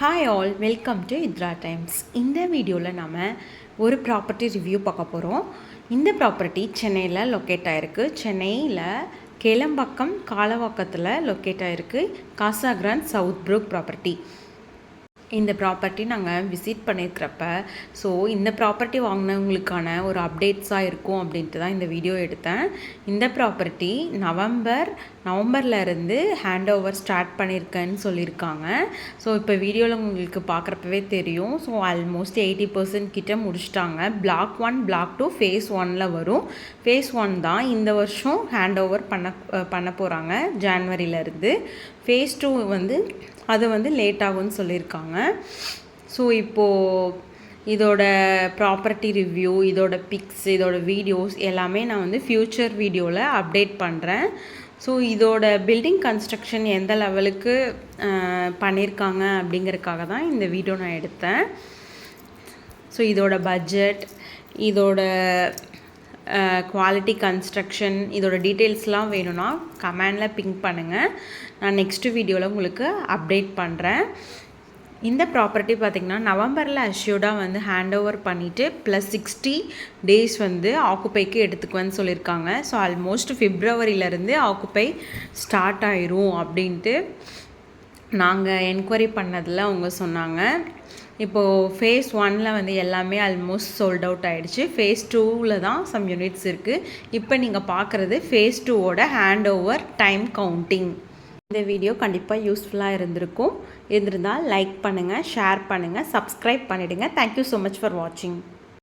Hi all, welcome to Itra Times. இந்த வீடியோவில் நம்ம ஒரு ப்ராப்பர்ட்டி ரிவ்யூ பார்க்க போகிறோம். இந்த ப்ராப்பர்ட்டி சென்னையில் லொக்கேட் ஆகிருக்கு. சென்னையில் கேளம்பாக்கம் காலவாக்கத்தில் லொக்கேட் ஆகிருக்கு. காசா கிராண்ட் சவுத் ப்ரூக் ப்ராப்பர்ட்டி. இந்த ப்ராப்பர்ட்டி நாங்கள் விசிட் பண்ணியிருக்கிறப்ப இந்த ப்ராப்பர்ட்டி வாங்கினவங்களுக்கான ஒரு அப்டேட்ஸாக இருக்கும் அப்படின்ட்டு தான் இந்த வீடியோ எடுத்தேன். இந்த ப்ராப்பர்ட்டி நவம்பர்லேருந்து ஹேண்ட் ஓவர் ஸ்டார்ட் பண்ணியிருக்கேன்னு சொல்லியிருக்காங்க. இப்போ வீடியோவில் உங்களுக்கு பார்க்குறப்பவே தெரியும். ஆல்மோஸ்ட் 80% கிட்ட முடிச்சிட்டாங்க. பிளாக் 1 பிளாக் 2 ஃபேஸ் 1 வரும். ஃபேஸ் 1 தான் இந்த வருஷம் ஹேண்ட் ஓவர் பண்ண போகிறாங்க ஜான்வரியிலேருந்து. ஃபேஸ் 2 அது லேட் ஆகும்னு சொல்லியிருக்காங்க. இப்போது இதோட ப்ராப்பர்ட்டி ரிவ்யூ, இதோட பிக்ஸ், இதோட வீடியோஸ் எல்லாமே நான் ஃப்யூச்சர் வீடியோவில் அப்டேட் பண்ணுறேன். இதோட பில்டிங் கன்ஸ்ட்ரக்ஷன் எந்த லெவலுக்கு பண்ணியிருக்காங்க அப்படிங்கிறதுக்காக தான் இந்த வீடியோ நான் எடுத்தேன். இதோட பட்ஜெட், இதோட குவாலிட்டி கன்ஸ்ட்ரக்ஷன், இதோட டீட்டெயில்ஸ்லாம் வேணும்னா கமெண்டில் பிங்க் பண்ணுங்கள். நான் நெக்ஸ்ட்டு வீடியோவில் உங்களுக்கு அப்டேட் பண்ணுறேன். இந்த ப்ராப்பர்ட்டி பார்த்திங்கன்னா நவம்பரில் அஷ்யூர்டாக ஹேண்ட் ஓவர் பண்ணிவிட்டு ப்ளஸ் 60 டேஸ் ஆக்குப்பைக்கு எடுத்துக்குவேன்னு சொல்லியிருக்காங்க. ஆல்மோஸ்ட் பிப்ரவரியிலேருந்து ஆக்குப்பை ஸ்டார்ட் ஆயிரும் அப்படின்ட்டு நாங்கள் என்கொயரி பண்ணதில் அவங்க சொன்னாங்க. இப்போது ஃபேஸ் 1 எல்லாமே ஆல்மோஸ்ட் சோல்ட் அவுட் ஆகிடுச்சு. ஃபேஸ் 2 தான் சம் யூனிட்ஸ் இருக்குது. இப்போ நீங்கள் பார்க்குறது phase 2 hand over time counting. இந்த வீடியோ கண்டிப்பாக யூஸ்ஃபுல்லாக இருந்திருந்தால் லைக் பண்ணுங்கள், ஷேர் பண்ணுங்கள், சப்ஸ்கிரைப் பண்ணிவிடுங்க. தேங்க்யூ ஸோ மச் ஃபார் வாட்சிங்.